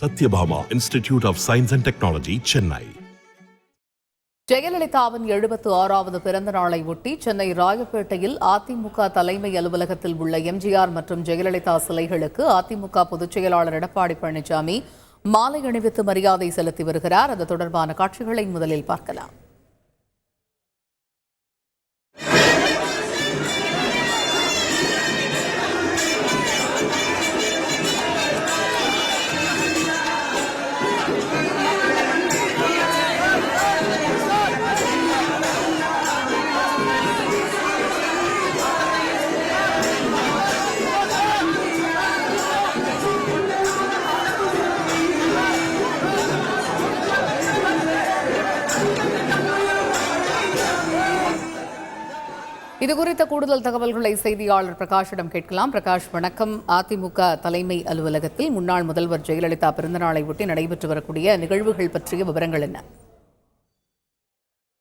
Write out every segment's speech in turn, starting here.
Satyabhama Institute of Science and Technology, Chennai. ஜெயலலிதாவின் 76வது பிறந்த நாளை ஒட்டி சென்னை ராயப்பேட்டையில் அதிமுக தலைமை அலுவலகத்தில் உள்ள எம்ஜிஆர் மற்றும் ஜெயலலிதா சிலைகளுக்கு அதிமுக பொதுச் செயலாளர் எடப்பாடி பழனிசாமி மாலை அணிவித்து மரியாதை செலுத்தி வருகிறார். அது தொடர்பான காட்சிகளை முதலில் பார்க்கலாம். இதுகுறித்த கூடுதல் தகவல்களை செய்தியாளர் பிரகாஷிடம் கேட்கலாம். பிரகாஷ், வணக்கம். அதிமுக தலைமை அலுவலகத்தில் முன்னாள் முதல்வர் ஜெயலலிதா பிறந்தநாளை ஒட்டி நடைபெற்று வரக்கூடிய நிகழ்வுகள் பற்றிய விவரங்கள் என்ன?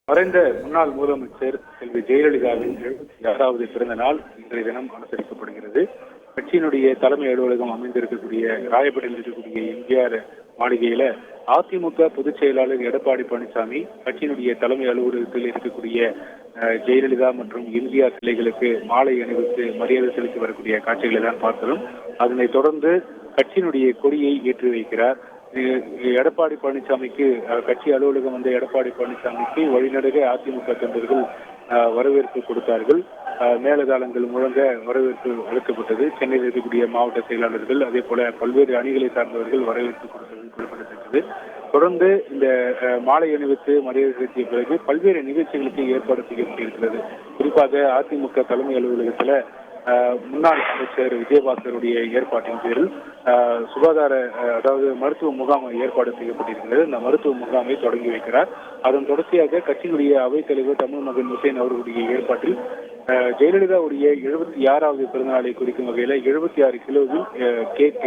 மறைந்த முன்னாள் முதலமைச்சர் செல்வி ஜெயலலிதாவின் 76வது பிறந்த நாள் இன்றைய தினம் அனுசரிக்கப்படுகிறது. கட்சியினுடைய தலைமை அலுவலகம் அமைந்திருக்கக்கூடிய ராயப்பேட்டையில் இருக்கக்கூடிய எம்ஜிஆர் மாளிகையில அதிமுக பொதுச் செயலாளர் எடப்பாடி பழனிசாமி கட்சியினுடைய தலைமை அலுவலகத்தில் இருக்கக்கூடிய ஜெயலலிதா மற்றும் எம்ஜிஆர் சிலைகளுக்கு மாலை அணிவித்து மரியாதை செலுத்தி வரக்கூடிய காட்சிகளை தான் பார்க்கிறோம். அதனைத் தொடர்ந்து கட்சியினுடைய கொடியை ஏற்றி வைக்கிறார். எடப்பாடி பழனிசாமிக்கு கட்சி அலுவலகம் வந்த எடப்பாடி பழனிசாமிக்கு வழிநடுக அதிமுக தொண்டர்கள் வரவேற்பு கொடுத்தார்கள். மேலதாளங்கள் முழங்க வரவேற்பு அளிக்கப்பட்டது. சென்னையில் இருக்கக்கூடிய மாவட்ட செயலாளர்கள் அதே போல பல்வேறு அணிகளை சார்ந்தவர்கள் வரவேற்பு கொடுத்தது குறிப்பிடத்தக்கது. தொடர்ந்து இந்த மாலை அணிவித்து மரியாதை செலுத்திய பிறகு பல்வேறு நிகழ்ச்சிகளுக்கு ஏற்பாடு செய்யப்பட்டிருக்கிறது. குறிப்பாக அதிமுக தலைமை அலுவலகத்தில் முன்னாள் அமைச்சர் விஜயபாஸ்கருடைய ஏற்பாட்டின் பேரில் சுகாதார அதாவது மருத்துவ முகாம் ஏற்பாடு செய்யப்பட்டிருக்கிறது. இந்த மருத்துவ முகாமை தொடங்கி வைக்கிறார். அதன் தொடர்ச்சியாக கட்சியினுடைய அவைத்தலைவர் தமிழ் மகன் ஹுசேன் அவர்களுடைய ஏற்பாட்டில் ஜெயலலிதாவுடைய 76வது பிறந்தநாளை குறிக்கும் வகையில் 76 கிலோவில் கேக்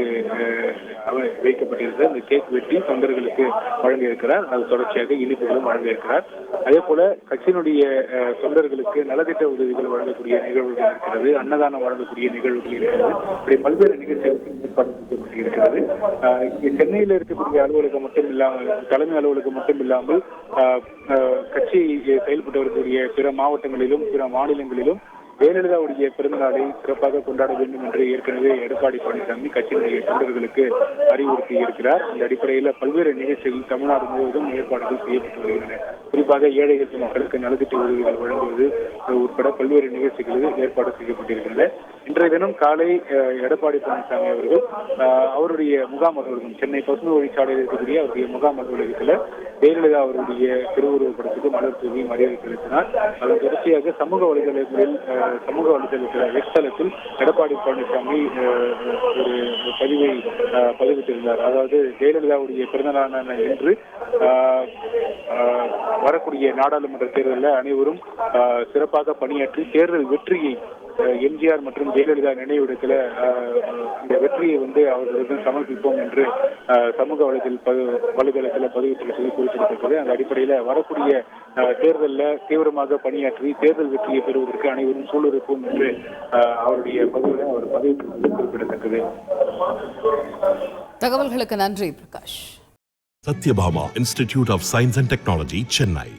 வைக்கப்பட்டிருக்கிறது. அந்த கேக் வெட்டி தொண்டர்களுக்கு வழங்க இருக்கிறார். அது தொடர்ச்சியாக இனிப்புகளும் வழங்க இருக்கிறார். அதே போல கட்சியினுடைய தொண்டர்களுக்கு நலத்திட்ட உதவிகள் வழங்கக்கூடிய நிகழ்வுகள் இருக்கிறது. அன்னதானம் வழங்கக்கூடிய நிகழ்வுகள் இருக்கிறது. இப்படி பல்வேறு நிகழ்ச்சிகளுக்கு ஏற்பாடு செய்யப்பட்டிருக்கிறது. சென்னையில் இருக்கக்கூடிய அலுவலகம் மட்டும் இல்லாமல் தலைமை அலுவலகம் மட்டும் இல்லாமல் கட்சி செயல்பட்டு வரக்கூடிய பிற மாவட்டங்களிலும் பிற மாநிலங்களிலும் ஜெயலலிதாவுடைய பிறந்த நாளை சிறப்பாக கொண்டாட வேண்டும் என்று ஏற்கனவே எடப்பாடி பழனிசாமி கட்சியினுடைய தொண்டர்களுக்கு அறிவுறுத்தி இருக்கிறார். இந்த அடிப்படையில் பல்வேறு நிகழ்ச்சிகள் தமிழ்நாடு முழுவதும் ஏற்பாடுகள் செய்யப்பட்டு வருகின்றன. குறிப்பாக ஏழை எளிய மக்களுக்கு நலத்திட்ட உதவிகள் வழங்குவது உட்பட பல்வேறு நிகழ்ச்சிகளுக்கு ஏற்பாடு செய்யப்பட்டிருக்கின்றன. இன்றைய தினம் காலை எடப்பாடி பழனிசாமி அவர்கள் அவருடைய முகாம் அலுவலகம் சென்னை பசுமை வழிச்சாலையில் இருக்கக்கூடிய அவருடைய முகாம் அலுவலகத்தில் ஜெயலலிதா அவருடைய திருவுருவப்படத்துக்கு மலர் தூவி மரியாதை செலுத்தினார். அதன் தொடர்ச்சியாக சமூக வலைதளத்தில் எக்ஸ் தளத்தில் எடப்பாடி பழனிசாமி ஒரு பதிவை பதிவிட்டிருந்தார். அதாவது ஜெயலலிதாவுடைய பிறந்தநாளான இன்று வரக்கூடிய நாடாளுமன்ற தேர்தலில் அனைவரும் சிறப்பாக பணியாற்றி தேர்தல் வெற்றியை எம்ஜிஆர் மற்றும் ஜெயலலிதா நினைவிடத்தில் இந்த வெற்றியை அவர்களுக்கு சமர்ப்பிப்போம் என்று சமூக வலைதளத்தில் பதிவிட்டுள்ளது குறிப்பிடத்தக்கது. அந்த அடிப்படையில் வரக்கூடிய தேர்தலில் தீவிரமாக பணியாற்றி தேர்தல் வெற்றியை பெறுவதற்கு அனைவரும் சூழலிருப்போம் என்று அவருடைய பதிவில் அவர் பதிவிட்டுள்ளது குறிப்பிடத்தக்கது. தகவல்களுக்கு நன்றி Prakash. Sathyabama Institute of Science and Technology, Chennai.